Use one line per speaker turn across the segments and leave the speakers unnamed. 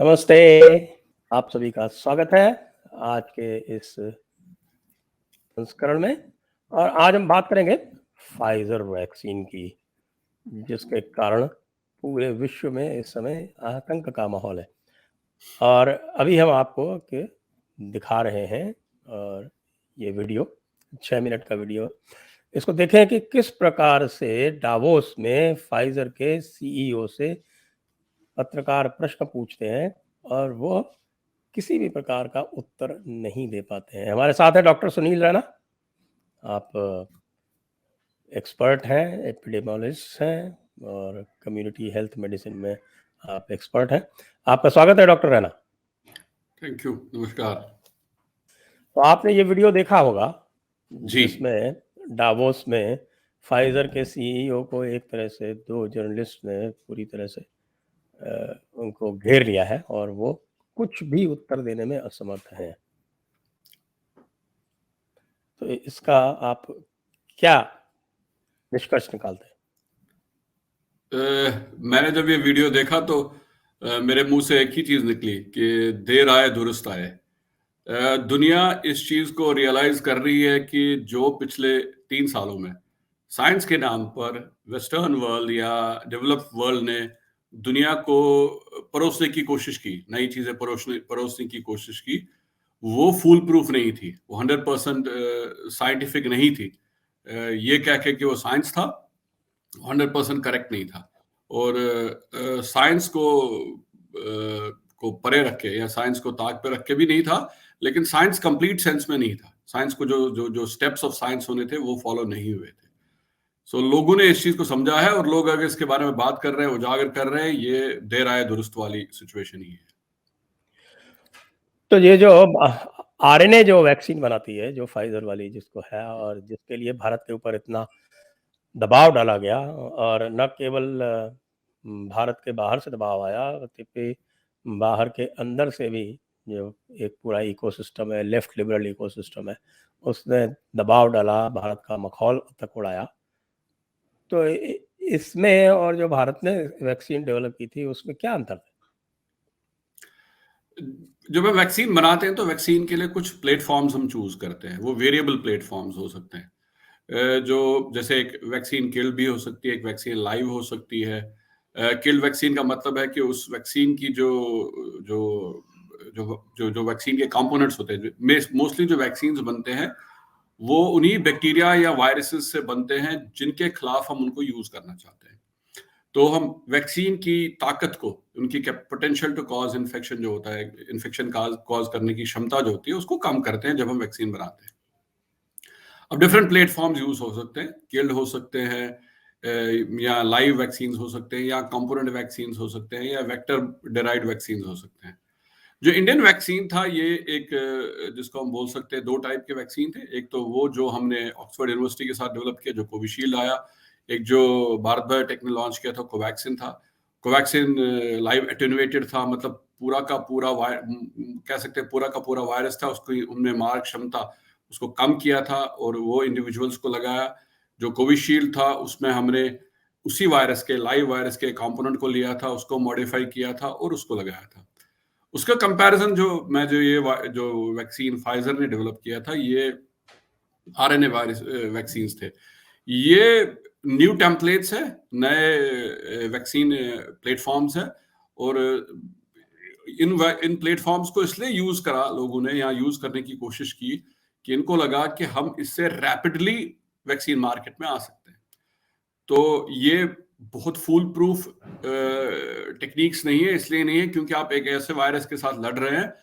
नमस्ते, आप सभी का स्वागत है आज के इस संस्करण में। और आज हम बात करेंगे फाइजर वैक्सीन की, जिसके कारण पूरे विश्व में इस समय आतंक का माहौल है। और अभी हम आपको दिखा रहे हैं, और ये वीडियो 6 मिनट का वीडियो, इसको देखें कि किस प्रकार से डावोस में फाइजर के सीईओ से पत्रकार प्रश्न पूछते हैं और वो किसी भी प्रकार का उत्तर नहीं दे पाते हैं। हमारे साथ है डॉक्टर सुनील रैना। आप एक्सपर्ट हैं, एपिडेमियोलॉजिस्ट हैं और कम्युनिटी हेल्थ मेडिसिन में आप एक्सपर्ट हैं। आपका स्वागत है डॉक्टर रैना।
थैंक यू, नमस्कार।
तो आपने ये वीडियो देखा होगा
जी।
जिसमें डावोस में फाइजर के सीईओ को एक तरह से दो जर्नलिस्ट ने पूरी तरह से उनको घेर लिया है और वो कुछ भी उत्तर देने में असमर्थ हैं। तो इसका आप क्या निष्कर्ष निकालते हैं?
मैंने जब ये वीडियो देखा तो मेरे मुंह से एक ही चीज निकली कि देर आए दुरुस्त आए। दुनिया इस चीज को रियलाइज कर रही है कि जो पिछले 3 सालों में साइंस के नाम पर वेस्टर्न वर्ल्ड या डेवलप्ड वर्ल्ड ने दुनिया को परोसने की कोशिश की, नई चीजें परोसने की कोशिश की, वो फूल प्रूफ नहीं थी, वो 100% साइंटिफिक नहीं थी। ये कह के कि वो साइंस था, 100% करेक्ट नहीं था। और साइंस को परे रखे या साइंस को ताक पे रख के भी नहीं था, लेकिन साइंस कंप्लीट सेंस में नहीं था। साइंस को जो स्टेप्स ऑफ साइंस होने थे वो फॉलो नहीं हुए थे। सो लोगों ने इस चीज को समझा है और लोग अगर इसके बारे में बात कर रहे हैं, उजागर कर रहे हैं, ये देर आए दुरुस्त वाली सिचुएशन ही है।
तो ये जो आरएनए जो वैक्सीन बनाती है, जो फाइजर वाली जिसको है, और जिसके लिए भारत के ऊपर इतना दबाव डाला गया, और न केवल भारत के बाहर से दबाव आया, बल्कि बाहर के अंदर से भी जो एक पूरा इकोसिस्टम है, लेफ्ट लिबरल इकोसिस्टम है, उसने दबाव डाला, भारत का मखौल तक उड़ाया। तो इसमें और जो भारत ने वैक्सीन डेवलप की थी उसमें क्या अंतर था?
जब हम वैक्सीन बनाते हैं तो वैक्सीन के लिए कुछ प्लेटफॉर्म्स हम चूज करते हैं। वो वेरिएबल प्लेटफॉर्म्स हो सकते हैं, जो जैसे एक वैक्सीन किल्ड भी हो सकती है, एक वैक्सीन लाइव हो सकती है। किल्ड वैक्सीन का मतलब है कि उस वैक्सीन की जो जो जो जो जो वैक्सीन के कंपोनेंट्स होते हैं, मोस्टली जो वैक्सीन्स बनते हैं वो उन्हीं बैक्टीरिया या वायरसेस से बनते हैं जिनके खिलाफ हम उनको यूज करना चाहते हैं। तो हम वैक्सीन की ताकत को, उनकी पोटेंशियल टू कॉज इन्फेक्शन जो होता है, इन्फेक्शन कॉज करने की क्षमता जो होती है, उसको कम करते हैं जब हम वैक्सीन बनाते हैं। अब डिफरेंट प्लेटफॉर्म्स यूज हो सकते हैं, किल्ड हो सकते हैं, या लाइव वैक्सीन हो सकते हैं, या कंपोनेंट वैक्सीन हो सकते हैं, या वेक्टर डेराइव्ड वैक्सीन हो सकते हैं। जो इंडियन वैक्सीन था, ये एक जिसको हम बोल सकते हैं, दो टाइप के वैक्सीन थे। एक तो वो जो हमने ऑक्सफोर्ड यूनिवर्सिटी के साथ डेवलप किया, जो कोविशील्ड आया। एक जो भारत बायोटेक ने लॉन्च किया था, कोवैक्सिन था। कोवैक्सिन लाइव एटेन्युएटेड था, मतलब पूरा का पूरा कह सकते हैं पूरा का पूरा वायरस था, उसकी उनमें मारक क्षमता उसको कम किया था और वो इंडिविजुअल्स को लगाया। जो कोविशील्ड था उसमें हमने उसी वायरस के, लाइव वायरस के कंपोनेंट को लिया था, उसको मॉडिफाई किया था और उसको लगाया था। उसका कंपैरिजन जो वैक्सीन फाइजर ने डेवलप किया था, ये आरएनए वायरस वैक्सीन थे। ये न्यू टेम्पलेट्स है, नए वैक्सीन प्लेटफॉर्म्स है, और इन प्लेटफॉर्म्स को इसलिए यूज करा लोगों ने, या यूज करने की कोशिश की कि इनको लगा कि हम इससे रैपिडली वैक्सीन मार्केट में आ सकते हैं। तो ये बहुत फूल प्रूफ टेक्निक्स नहीं है। इसलिए नहीं है क्योंकि आप एक ऐसे वायरस के साथ लड़ रहे हैं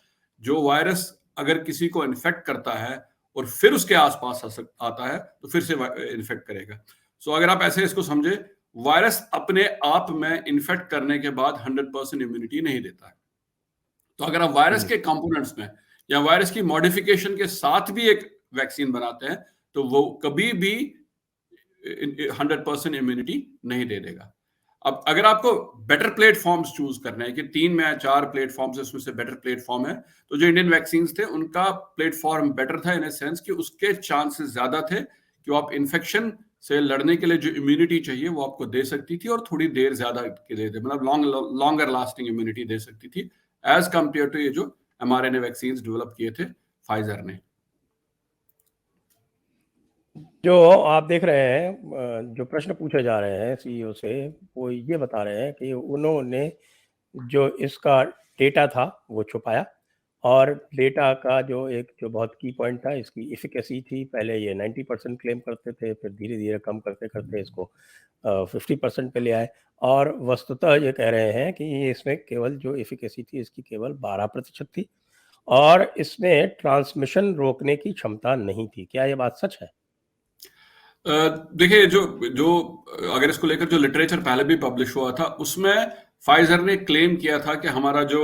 जो वायरस अगर किसी को इन्फेक्ट करता है और फिर उसके आसपास आता है तो फिर से इन्फेक्ट करेगा। सो अगर आप ऐसे इसको समझे, वायरस अपने आप में इन्फेक्ट करने के बाद 100% इम्यूनिटी नहीं देता है। तो अगर आप वायरस के कंपोनेंट्स में या वायरस की मॉडिफिकेशन के साथ भी एक वैक्सीन बनाते हैं तो वो कभी भी 100% इम्यूनिटी नहीं दे देगा। अब अगर आपको बेटर प्लेटफॉर्म्स चूज करना है कि 3 या 4 प्लेटफॉर्म्स उसमें से बेटर प्लेटफॉर्म है, तो जो इंडियन वैक्सीन थे उनका प्लेटफॉर्म बेटर था इन सेंस कि उसके चांसेस ज्यादा थे कि आप इन्फेक्शन से लड़ने के लिए जो इम्यूनिटी चाहिए वो आपको दे सकती थी और थोड़ी देर ज्यादा के लिए, मतलब लॉन्गर लास्टिंग इम्यूनिटी दे सकती थी एज कंपेयर टू ये जो mRNA वैक्सीन डेवलप किए थे फाइजर ने।
जो आप देख रहे हैं, जो प्रश्न पूछे जा रहे हैं सीईओ से, वो ये बता रहे हैं कि उन्होंने जो इसका डेटा था वो छुपाया, और डेटा का जो बहुत की पॉइंट था, इसकी एफिकेसी थी। पहले ये 90% क्लेम करते थे, फिर धीरे धीरे कम करते करते इसको 50% पे ले आए, और वस्तुतः ये कह रहे हैं कि ये इसमें केवल जो एफिकेसी थी इसकी केवल 12% थी, और इसमें ट्रांसमिशन रोकने की क्षमता नहीं थी। क्या ये बात सच है?
देखिए, जो जो अगर इसको लेकर जो लिटरेचर पहले भी पब्लिश हुआ था, उसमें फाइजर ने क्लेम किया था कि हमारा जो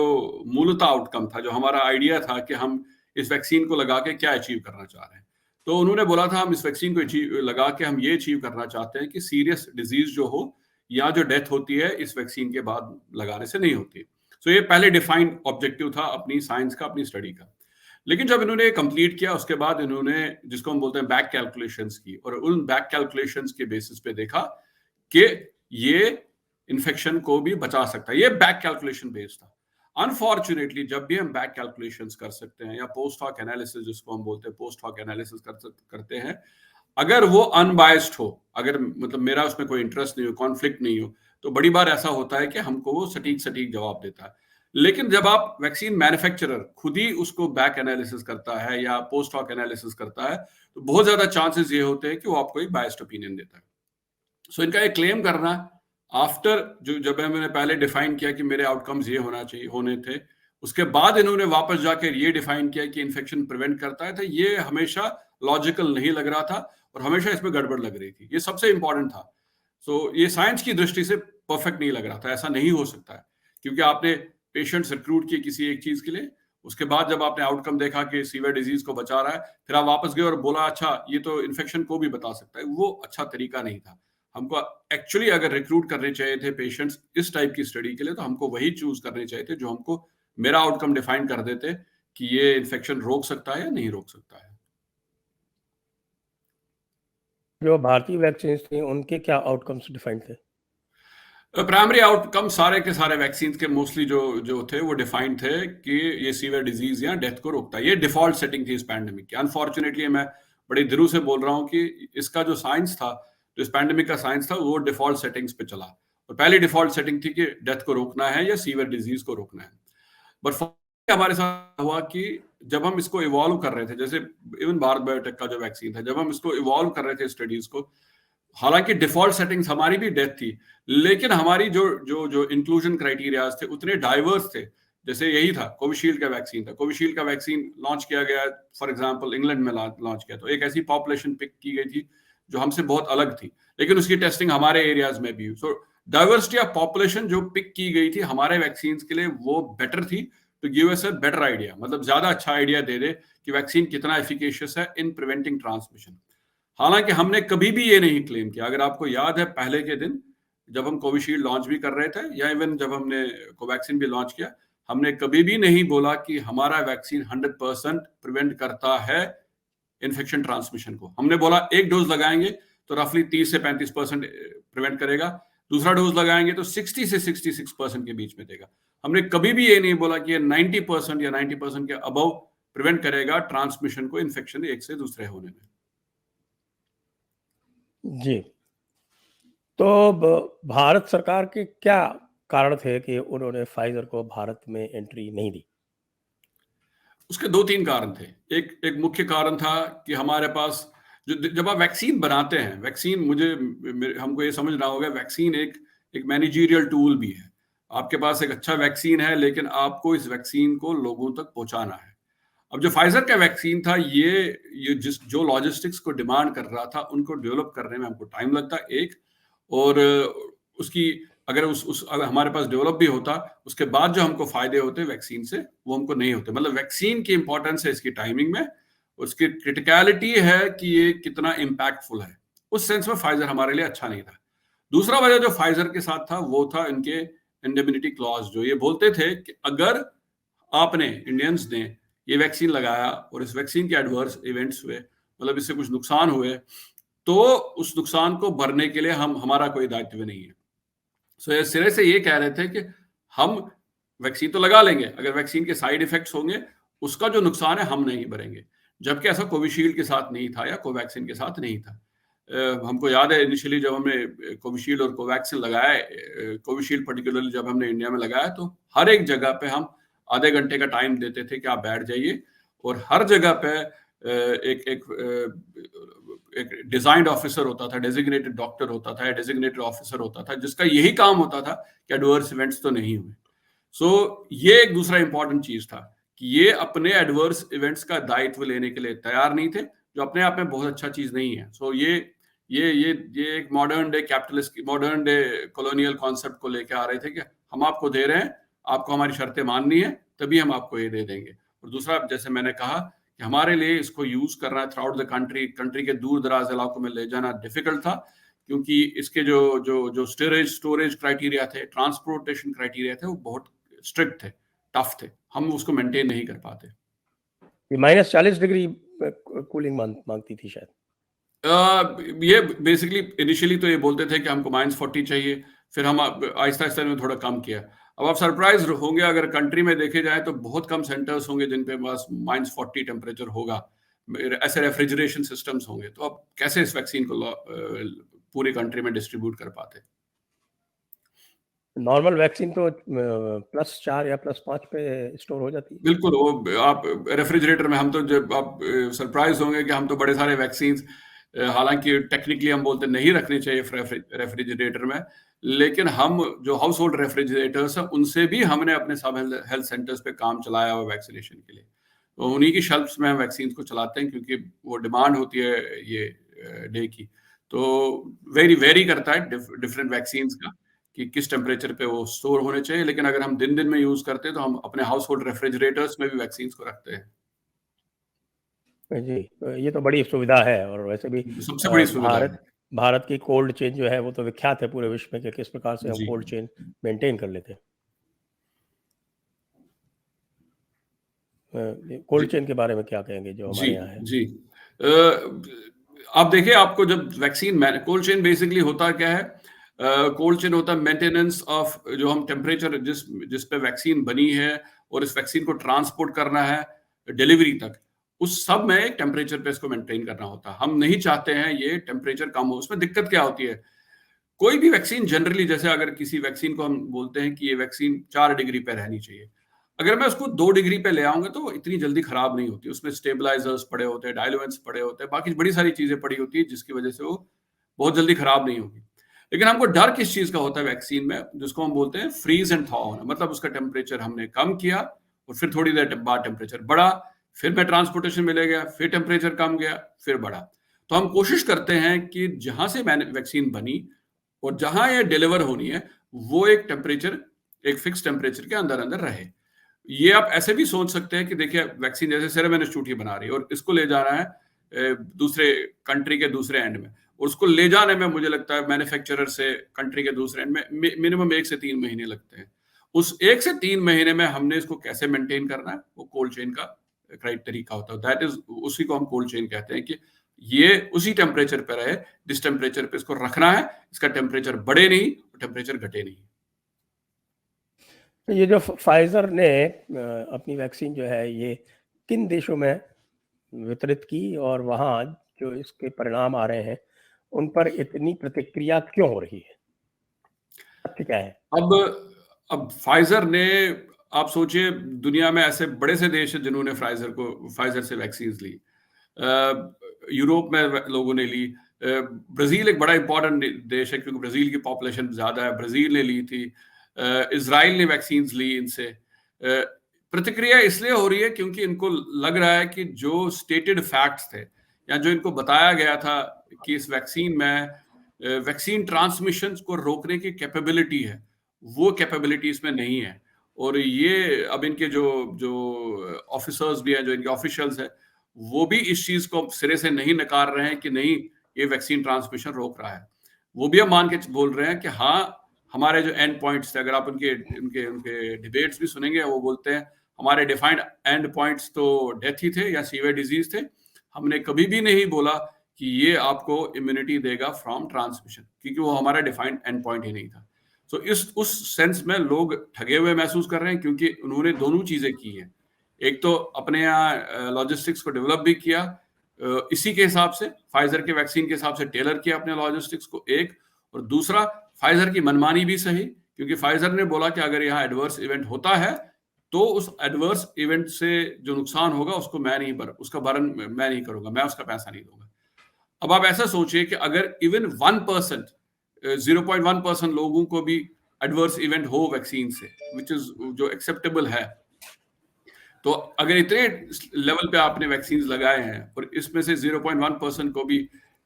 मूलतः आउटकम था, जो हमारा आइडिया था कि हम इस वैक्सीन को लगा के क्या अचीव करना चाह रहे हैं, तो उन्होंने बोला था हम इस वैक्सीन को लगा के हम ये अचीव करना चाहते हैं कि सीरियस डिजीज जो हो या जो डेथ होती है इस वैक्सीन के बाद लगाने से नहीं होती। सो ये पहले डिफाइंड ऑब्जेक्टिव था अपनी साइंस का, अपनी स्टडी का। लेकिन जब इन्होंने कंप्लीट किया उसके बाद इन्होंने, जिसको हम बोलते हैं, बैक कैलकुलेशंस की, और उन बैक कैलकुलेशंस के बेसिस पे देखा कि ये इन्फेक्शन को भी बचा सकता है। ये बैक कैलकुलेशन बेस्ड था। अनफॉर्चुनेटली जब भी हम बैक कैलकुलेशंस कर सकते हैं या पोस्ट हॉक एनालिसिस, जिसको हम बोलते हैं, पोस्ट हॉक एनालिसिस करते हैं, अगर वो अनबायस्ड हो, अगर मतलब मेरा उसमें कोई इंटरेस्ट नहीं हो, कॉन्फ्लिक्ट नहीं हो, तो बड़ी बार ऐसा होता है कि हमको वो सटीक सटीक जवाब देता है। लेकिन जब आप वैक्सीन मैन्युफैक्चरर खुद ही उसको बैक एनालिसिस करता है या पोस्ट हॉक एनालिसिस करता है, तो बहुत ज्यादा चांसेस ये होते हैं कि वो आपको एक बायस्ड ओपिनियन देता है। सो इनका ये क्लेम करना आफ्टर, जो जब मैंने पहले डिफाइन किया कि मेरे आउटकम्स ये होने थे, उसके बाद इन्होंने वापस जाकर ये डिफाइन किया कि इन्फेक्शन प्रिवेंट करता है, तो ये हमेशा लॉजिकल नहीं लग रहा था और हमेशा इसमें गड़बड़ लग रही थी। ये सबसे इंपॉर्टेंट था। सो ये साइंस की दृष्टि से परफेक्ट नहीं लग रहा था। ऐसा नहीं हो सकता है, क्योंकि आपने पेशेंट्स रिक्रूट किए किसी एक चीज के लिए, उसके बाद जब आपने आउटकम देखा कि सीवियर डिजीज को बचा रहा है, फिर आप वापस गए और बोला अच्छा ये तो इन्फेक्शन को भी बता सकता है। वो अच्छा तरीका नहीं था। हमको एक्चुअली अगर रिक्रूट करने चाहिए थे पेशेंट्स इस टाइप की स्टडी के लिए, तो हमको वही चूज करने चाहिए थे जो हमको मेरा आउटकम डिफाइन कर देते कि ये इन्फेक्शन रोक सकता है या नहीं रोक सकता है।
जो भारतीय वैक्सीन थी उनके क्या आउटकम्स डिफाइंड थे?
प्राइमरी आउटकम सारे के सारे वैक्सीन के मोस्टली जो जो थे वो डिफाइंड थे कि ये सीवियर डिजीज या डेथ को रोकता है। ये डिफॉल्ट सेटिंग थी इस पैंडेमिक की। अनफॉर्चुनेटली मैं बड़ी दिनों से बोल रहा हूँ कि इसका जो साइंस था, जो इस पैंडेमिक का साइंस था, वो डिफॉल्ट सेटिंग्स पे चला। और पहली डिफॉल्ट सेटिंग थी कि डेथ को रोकना है या सीवियर डिजीज को रोकना है। बट हमारे साथ हुआ कि जब हम इसको इवॉल्व कर रहे थे, जैसे इवन भारत बायोटेक का जो वैक्सीन था, जब हम इसको इवॉल्व कर रहे थे स्टडीज को, हालांकि डिफॉल्ट सेटिंग्स हमारी भी डेथ थी, लेकिन हमारी जो जो जो इंक्लूजन क्राइटेरियाज थे उतने डाइवर्स थे। जैसे यही था, कोविशील्ड का वैक्सीन था। कोविशील्ड का वैक्सीन लॉन्च किया गया, फॉर एग्जांपल इंग्लैंड में लॉन्च किया, तो एक ऐसी पॉपुलेशन पिक की गई थी जो हमसे बहुत अलग थी, लेकिन उसकी टेस्टिंग हमारे एरियाज में भी हुई। सो डाइवर्सिटी ऑफ पॉपुलेशन जो पिक की गई थी हमारे वैक्सीन के लिए, वो बेटर थी to give us a better idea, मतलब ज्यादा अच्छा आइडिया दे दे कि वैक्सीन कितना एफिकेशियस है इन प्रिवेंटिंग ट्रांसमिशन। हालांकि हमने कभी भी ये नहीं क्लेम किया, अगर आपको याद है पहले के दिन जब हम कोविशील्ड लॉन्च भी कर रहे थे या इवन जब हमने कोवैक्सीन भी लॉन्च किया, हमने कभी भी नहीं बोला कि हमारा वैक्सीन 100% प्रिवेंट करता है इन्फेक्शन ट्रांसमिशन को। हमने बोला एक डोज लगाएंगे तो रफली 30 से 35% प्रिवेंट करेगा, दूसरा डोज लगाएंगे तो 60 से 66% के बीच में देगा। हमने कभी भी ये नहीं बोला कि ये 90% या 90% के अबव प्रिवेंट करेगा ट्रांसमिशन को, इन्फेक्शन एक से दूसरे होने में।
जी, तो भारत सरकार के क्या कारण थे कि उन्होंने फाइजर को भारत में एंट्री नहीं दी?
उसके 2-3 कारण थे। एक मुख्य कारण था कि हमारे पास जब आप वैक्सीन बनाते हैं, वैक्सीन हमको ये समझना होगा, वैक्सीन एक मैनेजरियल टूल भी है। आपके पास एक अच्छा वैक्सीन है, लेकिन आपको इस वैक्सीन को लोगों तक पहुंचाना है। अब जो फाइजर का वैक्सीन था, ये जो लॉजिस्टिक्स को डिमांड कर रहा था, उनको डेवलप करने में हमको टाइम लगता एक, और उसकी अगर अगर हमारे पास डेवलप भी होता, उसके बाद जो हमको फायदे होते वैक्सीन से, वो हमको नहीं होते। मतलब वैक्सीन की इंपॉर्टेंस है इसकी टाइमिंग में, उसकी क्रिटिकलिटी है कि ये कितना इंपैक्टफुल है। उस सेंस में फाइजर हमारे लिए अच्छा नहीं था। दूसरा वजह जो फाइजर के साथ था वो था इनके इंडेमिनिटी क्लॉज, जो ये बोलते थे कि अगर आपने, इंडियंस ने ये वैक्सीन लगाया और इस वैक्सीन के एडवर्स इवेंट्स हुए, मतलब इससे कुछ नुकसान हुए, तो उस नुकसान को भरने के लिए हमारा कोई दायित्व नहीं है। सो ये सिरे से ये कह रहे थे कि हम वैक्सीन तो लगा लेंगे, अगर वैक्सीन के साइड इफेक्ट्स होंगे, उसका जो नुकसान है हम नहीं भरेंगे। जबकि ऐसा कोविशील्ड के साथ नहीं था या कोवैक्सीन के साथ नहीं था। हमको याद है इनिशियली जब हमने कोविशील्ड और कोवैक्सीन लगाया, कोविशील्ड पर्टिकुलरली जब हमने इंडिया में लगाया, तो हर एक जगह पे हम आधे घंटे का टाइम देते थे कि आप बैठ जाइए, और हर जगह पे एक एक डिजाइंड ऑफिसर होता था, डेजिग्नेटेड डॉक्टर होता था, डेजिग्नेटेड ऑफिसर होता था, जिसका यही काम होता था कि एडवर्स इवेंट्स तो नहीं हुए। सो ये एक दूसरा इंपॉर्टेंट चीज था कि ये अपने एडवर्स इवेंट्स का दायित्व लेने के लिए तैयार नहीं थे, जो अपने आप में बहुत अच्छा चीज नहीं है। सो ये एक modern day capitalist, modern day colonial concept को लेके आ रहे थे कि हम आपको दे रहे हैं, आपको हमारी शर्तें माननी है, तभी हम आपको ये दे देंगे। और दूसरा, जैसे मैंने कहा कि हमारे लिए इसको यूज करना थ्रू आउट द कंट्री के दूर दराज इलाकों में ले जाना डिफिकल्ट था, क्योंकि इसके जो जो जो स्टोरेज क्राइटेरिया थे, ट्रांसपोर्टेशन क्राइटेरिया थे, वो बहुत स्ट्रिक्ट थे, टफ थे, हम उसको मेंटेन नहीं कर पाते।
ये -40 डिग्री कूलिंग मांगती थी शायद।
ये बेसिकली इनिशियली तो ये बोलते थे कि हमको -40 चाहिए, फिर हम आहिस्ता आहिस्ता में थोड़ा कम किया। अब आप सरप्राइज होंगे, अगर कंट्री में देखे जाए तो बहुत कम सेंटर्स होंगे जिन पे बस -40 टेम्परेचर होगा, ऐसे रेफ्रिजरेशन सिस्टम्स होंगे, तो अब कैसे इस वैक्सीन को पूरी कंट्री में डिस्ट्रीब्यूट कर पाते।
नॉर्मल वैक्सीन तो +4 या +5 पे स्टोर हो जाती है।
बिल्कुल, वो आप रेफ्रिजरेटर में, हम तो जब आप सरप्राइज होंगे कि हम तो बड़े सारे वैक्सीन, हालांकि टेक्निकली हम बोलते नहीं रखने चाहिए रेफ्रिजरेटर में, लेकिन हम जो हाउस होल्ड रेफ्रिजरेटर्स हैं उनसे भी हमने अपने सब हेल्थ सेंटर्स पे काम चलाया हुआ वैक्सीनेशन के लिए। तो उन्हीं की शेल्फ्स में हम वैक्सीन को चलाते हैं, क्योंकि वो डिमांड होती है ये डे की। तो वेरी करता है डिफरेंट वैक्सीन का कि किस टेम्परेचर पे वो स्टोर होने चाहिए, लेकिन अगर हम दिन में यूज करते हैं तो हम अपने हाउस होल्ड रेफ्रिजरेटर्स में भी वैक्सीन को रखते हैं।
जी, तो ये तो बड़ी सुविधा है, और वैसे भी
सबसे बड़ी सुविधा है।
भारत की कोल्ड चेन जो है वो तो विख्यात है पूरे विश्व में कि किस प्रकार से हम
जी
कोल्ड चेन मेंटेन कर लेते हैं।
जी
कोल्ड चेन के बारे में क्या कहेंगे जो
जी
हमारे यहाँ है?
जी आप देखिए, आपको जब वैक्सीन, कोल्ड चेन बेसिकली होता क्या है, कोल्ड चेन होता है मेंटेनेंस ऑफ, जो हम टेम्परेचर जिस पे वैक्सीन बनी है और इस वैक्सीन को ट्रांसपोर्ट करना है डिलीवरी तक, उस सब में एक टेम्परेचर पे इसको मेंटेन करना होता है। हम नहीं चाहते हैं ये टेम्परेचर कम हो। उसमें दिक्कत क्या होती है, कोई भी वैक्सीन जनरली, जैसे अगर किसी वैक्सीन को हम बोलते हैं कि ये वैक्सीन 4 डिग्री पे रहनी चाहिए, अगर मैं उसको 2 डिग्री पे ले आऊंगा तो वो इतनी जल्दी खराब नहीं होती। उसमें स्टेबलाइजर्स पड़े होते हैं, डायलुएंट्स पड़े होते हैं, बाकी बड़ी सारी चीजें पड़ी होती है, जिसकी वजह से वो बहुत जल्दी खराब नहीं होगी। लेकिन हमको डर किस चीज का होता है वैक्सीन में, जिसको हम बोलते हैं फ्रीज एंड थॉ होना, मतलब उसका टेम्परेचर हमने कम किया और फिर थोड़ी देर बाद टेम्परेचर बढ़ा, फिर मैं ट्रांसपोर्टेशन में ले गया, फिर टेम्परेचर कम गया, फिर बढ़ा। तो हम कोशिश करते हैं कि जहां से मैंने वैक्सीन बनी और जहां ये डिलीवर होनी है, वो एक टेम्परेचर, एक फिक्स टेम्परेचर के अंदर अंदर रहे। ये आप ऐसे भी सोच सकते हैं कि देखिए, वैक्सीन जैसे सीरम इंस्टीट्यूट ही बना रही है और इसको ले जाना है दूसरे कंट्री के दूसरे एंड में, और उसको ले जाने में मुझे लगता है मैन्युफैक्चरर से कंट्री के दूसरे एंड में मिनिमम 1 से 3 महीने लगते हैं। उस 1 से 3 महीने में हमने इसको कैसे मेंटेन करना है, वो कोल्ड चेन का तरीका होता है। दैट इज, उसी को हम कोल्ड चेन कहते हैं कि ये उसी टेम्परेचर पे रहे जिस टेम्परेचर पे इसको रखना है, इसका टेम्परेचर बढ़े नहीं, टेम्परेचर घटे नहीं।
तो ये जो फाइजर ने अपनी वैक्सीन जो है ये किन देशों में वितरित की, और वहाँ जो इसके परिणाम आ रहे हैं उन पर इतनी प्रतिक्रिया क्यों हो रही है? तथ्य क्या है?
अब फाइजर ने, आप सोचिए दुनिया में ऐसे बड़े से देश हैं जिन्होंने फाइजर से वैक्सीन ली। यूरोप में लोगों ने ली, ब्राजील एक बड़ा इंपॉर्टेंट देश है क्योंकि ब्राजील की पॉपुलेशन ज्यादा है, ब्राजील ने ली थी। इजराइल ने वैक्सीन ली इनसे। प्रतिक्रिया इसलिए हो रही है क्योंकि इनको लग रहा है कि जो स्टेटेड फैक्ट्स थे या जो इनको बताया गया था कि इस वैक्सीन में वैक्सीन ट्रांसमिशन को रोकने की कैपेबिलिटी है, वो कैपेबिलिटी इसमें नहीं है। और ये अब इनके जो जो ऑफिसर्स भी हैं, जो इनके ऑफिशियल्स हैं, वो भी इस चीज को सिरे से नहीं नकार रहे हैं कि नहीं, ये वैक्सीन ट्रांसमिशन रोक रहा है। वो भी हम मान के बोल रहे हैं कि हाँ, हमारे जो एंड पॉइंट्स थे, अगर आप उनके उनके उनके डिबेट्स भी सुनेंगे, वो बोलते हैं हमारे डिफाइंड एंड पॉइंट्स तो डेथ ही थे या सीवियर डिजीज थे। हमने कभी भी नहीं बोला कि ये आपको इम्यूनिटी देगा फ्रॉम ट्रांसमिशन, क्योंकि वो हमारा डिफाइंड एंड पॉइंट ही नहीं था। तो उस सेंस में लोग ठगे हुए महसूस कर रहे हैं, क्योंकि उन्होंने दोनों चीजें की हैं। एक तो अपने यहाँ लॉजिस्टिक्स को डेवलप भी किया, इसी के हिसाब से फाइजर के वैक्सीन के हिसाब से टेलर किया अपने लॉजिस्टिक्स को, एक। और दूसरा, फाइजर की मनमानी भी सही, क्योंकि फाइजर ने बोला कि अगर यहाँ एडवर्स इवेंट होता है तो उस एडवर्स इवेंट से जो नुकसान होगा उसको उसका भरण मैं नहीं करूंगा, मैं उसका पैसा नहीं दूंगा। अब आप ऐसा सोचिए कि अगर इवन 1%, 0.1% लोगों को भी एडवर्स इवेंट हो वैक्सीन से, विच इज जो एक्सेप्टेबल है, तो अगर इतने लेवल पे आपने वैक्सीन लगाए हैं और इसमें से 0.1% को भी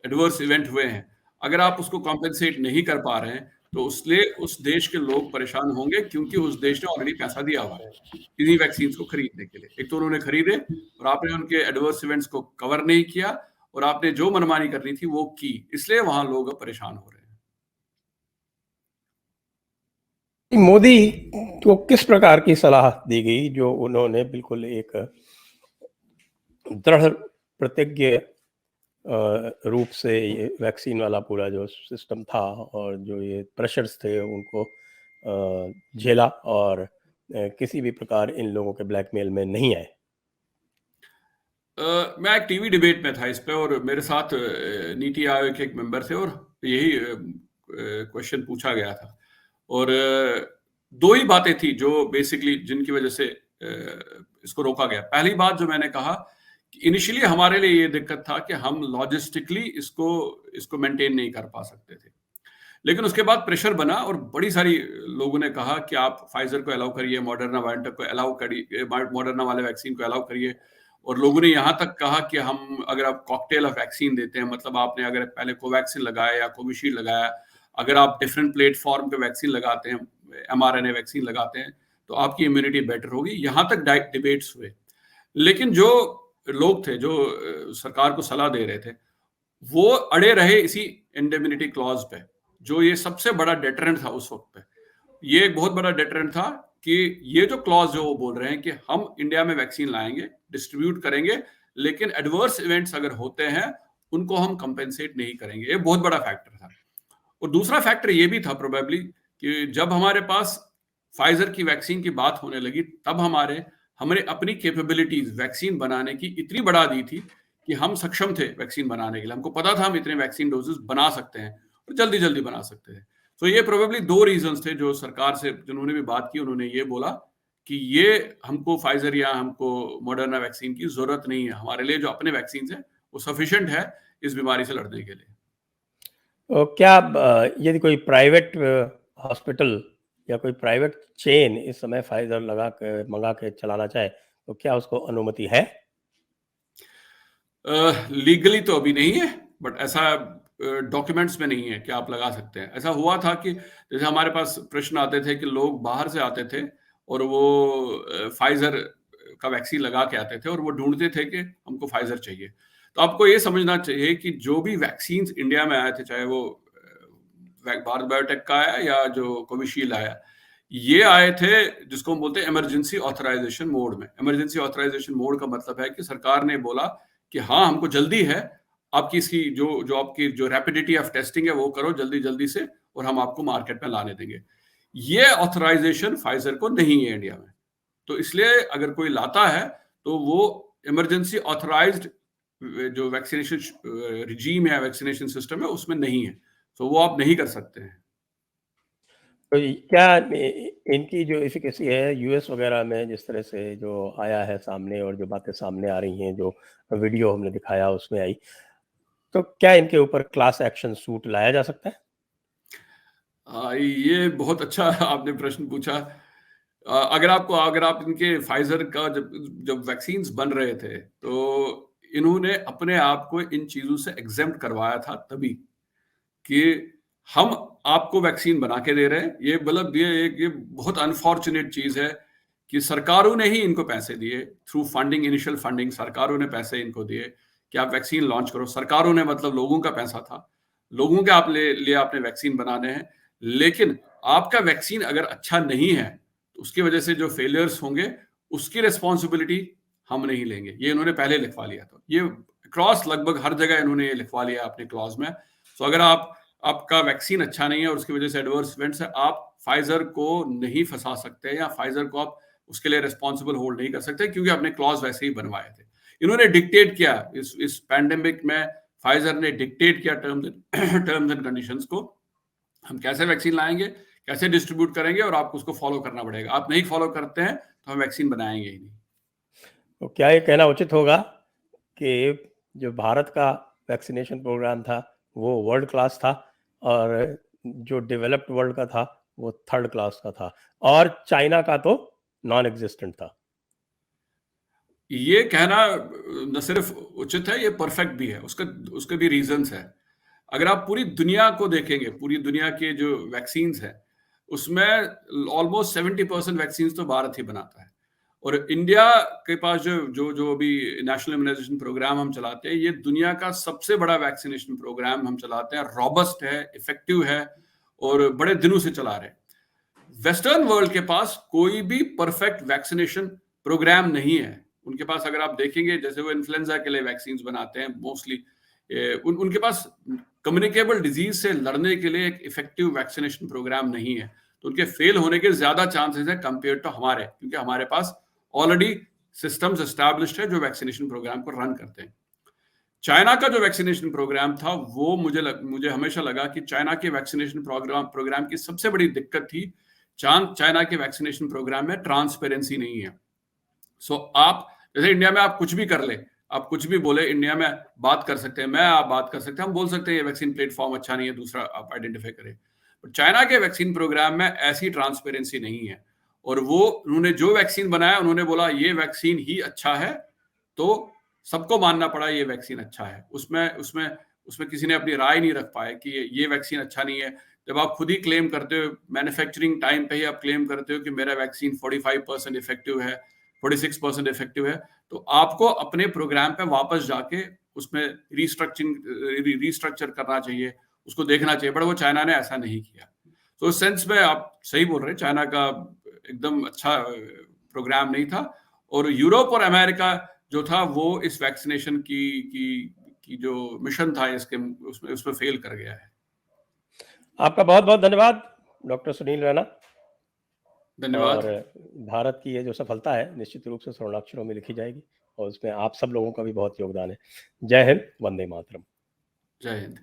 एडवर्स इवेंट हुए हैं, अगर आप उसको कॉम्पेंसेट नहीं कर पा रहे हैं, तो उसलिए उस देश के लोग परेशान होंगे, क्योंकि उस देश ने ऑलरेडी पैसा दिया हुआ है इन्हीं वैक्सीन को खरीदने के लिए। एक तो उन्होंने खरीदे और आपने उनके एडवर्स इवेंट्स को कवर नहीं किया, और आपने जो मनमानी करनी थी वो की, इसलिए वहां लोग अब परेशान हो रहे हैं।
मोदी को किस प्रकार की सलाह दी गई जो उन्होंने बिल्कुल एक दृढ़ प्रतिज्ञ रूप से ये वैक्सीन वाला पूरा जो सिस्टम था और जो ये प्रेशर्स थे उनको झेला और किसी भी प्रकार इन लोगों के ब्लैकमेल में नहीं आए?
मैं एक टीवी डिबेट में था इस पे, और मेरे साथ नीति आयोग के एक मेंबर थे, और यही क्वेश्चन पूछा गया था। और दो ही बातें थी जो बेसिकली जिनकी वजह से इसको रोका गया। पहली बात जो मैंने कहा कि इनिशियली हमारे लिए ये दिक्कत था कि हम लॉजिस्टिकली इसको मेंटेन नहीं कर पा सकते थे, लेकिन उसके बाद प्रेशर बना और बड़ी सारी लोगों ने कहा कि आप फाइजर को अलाउ करिए, मॉडर्ना बायोटेक को अलाउ करिए, मॉडर्ना वाले वैक्सीन को अलाउ करिए। और लोगों ने यहाँ तक कहा कि हम अगर आप कॉकटेल ऑफ वैक्सीन देते हैं, मतलब आपने अगर पहले कोवैक्सीन लगाया या कोविशील्ड लगाया, अगर आप डिफरेंट प्लेटफॉर्म पे वैक्सीन लगाते हैं, mRNA वैक्सीन लगाते हैं, तो आपकी इम्यूनिटी बेटर होगी। यहाँ तक डिबेट्स हुए, लेकिन जो लोग थे जो सरकार को सलाह दे रहे थे, वो अड़े रहे इसी इंडेमिनिटी क्लॉज पे, जो ये सबसे बड़ा डेटरेंट था उस वक्त पे। ये एक बहुत बड़ा डेटरेंट था कि ये जो क्लॉज जो वो बोल रहे हैं कि हम इंडिया में वैक्सीन लाएंगे, डिस्ट्रीब्यूट करेंगे, लेकिन एडवर्स इवेंट्स अगर होते हैं उनको हम कंपेंसेट नहीं करेंगे। ये बहुत बड़ा फैक्टर था। और दूसरा फैक्टर ये भी था प्रोबेबली कि जब हमारे पास फाइजर की वैक्सीन की बात होने लगी, तब हमने अपनी कैपेबिलिटीज वैक्सीन बनाने की इतनी बढ़ा दी थी कि हम सक्षम थे वैक्सीन बनाने के लिए। हमको पता था हम इतने वैक्सीन डोजेस बना सकते हैं और जल्दी जल्दी बना सकते थे। तो ये प्रोबेबली दो रीजंस थे जो सरकार से जिन्होंने भी बात की, उन्होंने ये बोला कि ये हमको फाइजर या हमको मॉडर्ना वैक्सीन की जरूरत नहीं है, हमारे लिए जो अपने वैक्सीन है वो सफिशिएंट है इस बीमारी से लड़ने के लिए।
तो क्या यदि कोई प्राइवेट हॉस्पिटल या कोई प्राइवेट चेन इस समय फाइजर मंगा के चलाना चाहे तो क्या उसको अनुमति है?
लीगली तो अभी नहीं है, बट ऐसा डॉक्यूमेंट्स में नहीं है कि आप लगा सकते हैं। ऐसा हुआ था कि जैसे हमारे पास प्रश्न आते थे कि लोग बाहर से आते थे और वो फाइजर का वैक्सीन लगा के आते थे और वो ढूंढते थे कि हमको फाइजर चाहिए। तो आपको ये समझना चाहिए कि जो भी वैक्सीन इंडिया में आए थे, चाहे वो भारत बायोटेक का आया या जो कोविशील्ड आया, ये आए थे जिसको हम बोलते हैं इमरजेंसी ऑथराइजेशन मोड में। इमरजेंसी ऑथराइजेशन मोड का मतलब है कि सरकार ने बोला कि हाँ, हमको जल्दी है, आपकी इसकी जो आपकी जो रैपिडिटी ऑफ टेस्टिंग है वो करो जल्दी जल्दी से, और हम आपको मार्केट में लाने देंगे। ये ऑथराइजेशन फाइजर को नहीं है इंडिया में। तो इसलिए अगर कोई लाता है तो वो इमरजेंसी ऑथराइज्ड जो वैक्सीनेशन रिजीम है, वैक्सीनेशन सिस्टम है, उसमें नहीं है, तो वो आप नहीं कर सकते हैं।
तो क्या इनकी जो एफिकेसी है यूएस वगैरह में जिस तरह से जो आया है सामने और जो बातें सामने आ रही हैं, जो वीडियो हमने दिखाया उसमें आई, तो क्या इनके ऊपर क्लास एक्शन सूट लाया जा सकता है?
ये बहुत अच्छा आपने प्रश्न पूछा। अगर आप इनके फाइजर का जब वैक्सीन्स बन रहे थे, तो इन्होंने अपने आप को इन चीजों से एग्जेम्प्ट करवाया था, तभी कि हम आपको वैक्सीन बना के दे रहे हैं। ये मतलब ये बहुत अनफॉर्चुनेट चीज है कि सरकारों ने ही इनको पैसे दिए, थ्रू फंडिंग, इनिशियल फंडिंग, सरकारों ने पैसे इनको दिए कि आप वैक्सीन लॉन्च करो। सरकारों ने मतलब लोगों का पैसा था, लोगों के आप लिए आपने वैक्सीन बनाने हैं, लेकिन आपका वैक्सीन अगर अच्छा नहीं है तो उसकी वजह से जो फेलियर्स होंगे उसकी रिस्पॉन्सिबिलिटी हम नहीं लेंगे। ये इन्होंने पहले लिखवा लिया था। ये क्रॉस लगभग हर जगह इन्होंने ये लिखवा लिया अपने क्लॉज में। तो अगर आप आपका वैक्सीन अच्छा नहीं है और उसकी वजह से एडवर्स इवेंट्स है, आप फाइजर को नहीं फंसा सकते या फाइजर को आप उसके लिए रिस्पॉन्सिबल होल्ड नहीं कर सकते, क्योंकि आपने क्लॉज वैसे ही बनवाए थे। इन्होंने डिक्टेट किया इस पैंडेमिक में, फाइजर ने डिक्टेट किया टर्म्स एंड कंडीशंस को, हम कैसे वैक्सीन लाएंगे, कैसे डिस्ट्रीब्यूट करेंगे, और आपको उसको फॉलो करना पड़ेगा। आप नहीं फॉलो करते हैं तो हम वैक्सीन बनाएंगे ही नहीं।
तो क्या ये कहना उचित होगा कि जो भारत का वैक्सीनेशन प्रोग्राम था वो वर्ल्ड क्लास था, और जो डेवलप्ड वर्ल्ड का था वो थर्ड क्लास का था, और चाइना का तो नॉन एग्जिस्टेंट था?
ये कहना न सिर्फ उचित है, ये परफेक्ट भी है। उसके भी रीजंस है। अगर आप पूरी दुनिया को देखेंगे, पूरी दुनिया के जो वैक्सीन्स हैं, उसमें ऑलमोस्ट 70% वैक्सीन्स तो भारत ही बनाता है। और इंडिया के पास जो अभी नेशनल इम्यूनाइजेशन प्रोग्राम हम चलाते हैं, ये दुनिया का सबसे बड़ा वैक्सीनेशन प्रोग्राम हम चलाते हैं। रॉबस्ट है, इफेक्टिव है, और बड़े दिनों से चला रहे हैं। वेस्टर्न वर्ल्ड के पास कोई भी परफेक्ट वैक्सीनेशन प्रोग्राम नहीं है। उनके पास, अगर आप देखेंगे, जैसे वो इन्फ्लुएंजा के लिए वैक्सीन बनाते हैं मोस्टली, उनके पास कम्युनिकेबल डिजीज से लड़ने के लिए एक इफेक्टिव वैक्सीनेशन प्रोग्राम नहीं है। तो उनके फेल होने के ज्यादा चांसेस है कंपेयर टू हमारे, क्योंकि हमारे पास ऑलरेडी सिस्टम्स एस्टैब्लिश्ड है जो वैक्सीनेशन प्रोग्राम को रन करते हैं। चाइना का जो वैक्सीनेशन प्रोग्राम था, वो मुझे हमेशा लगा कि चाइना के वैक्सीनेशन प्रोग्राम की सबसे बड़ी दिक्कत थी, चाइना के वैक्सीनेशन प्रोग्राम में ट्रांसपेरेंसी नहीं है। सो आप जैसे इंडिया में आप कुछ भी कर ले, आप कुछ भी बोले, इंडिया में बात कर सकते हैं, आप बात कर सकते हैं, हम बोल सकते हैं ये वैक्सीन प्लेटफॉर्म अच्छा नहीं है, दूसरा आप आइडेंटिफाई करें। बट चाइना के वैक्सीन प्रोग्राम में ऐसी ट्रांसपेरेंसी नहीं है। और वो उन्होंने जो वैक्सीन बनाया, उन्होंने बोला ये वैक्सीन ही अच्छा है, तो सबको मानना पड़ा ये वैक्सीन अच्छा है। उसमें किसी ने अपनी राय नहीं रख पाया कि ये वैक्सीन अच्छा नहीं है। जब आप खुद ही क्लेम करते हो, मैन्युफैक्चरिंग टाइम पे ही आप क्लेम करते हो कि मेरा वैक्सीन 45% इफेक्टिव है, 46% इफेक्टिव है, तो आपको अपने प्रोग्राम पे वापस जाके उसमें रीस्ट्रक्चर करना चाहिए, उसको देखना चाहिए। बट वो चाइना ने ऐसा नहीं किया। तो उस सेंस में आप सही बोल रहे हैं, चाइना का एकदम अच्छा प्रोग्राम नहीं था। और यूरोप और अमेरिका जो था, वो इस वैक्सीनेशन की जो मिशन था इसके, उसमें फेल कर गया है।
आपका बहुत बहुत धन्यवाद डॉक्टर सुनील रैना।
धन्यवाद।
और भारत की ये जो सफलता है निश्चित रूप से स्वर्णाक्षरों में लिखी जाएगी, और उसमें आप सब लोगों का भी बहुत योगदान है। जय हिंद, वंदे मातरम।
जय हिंद।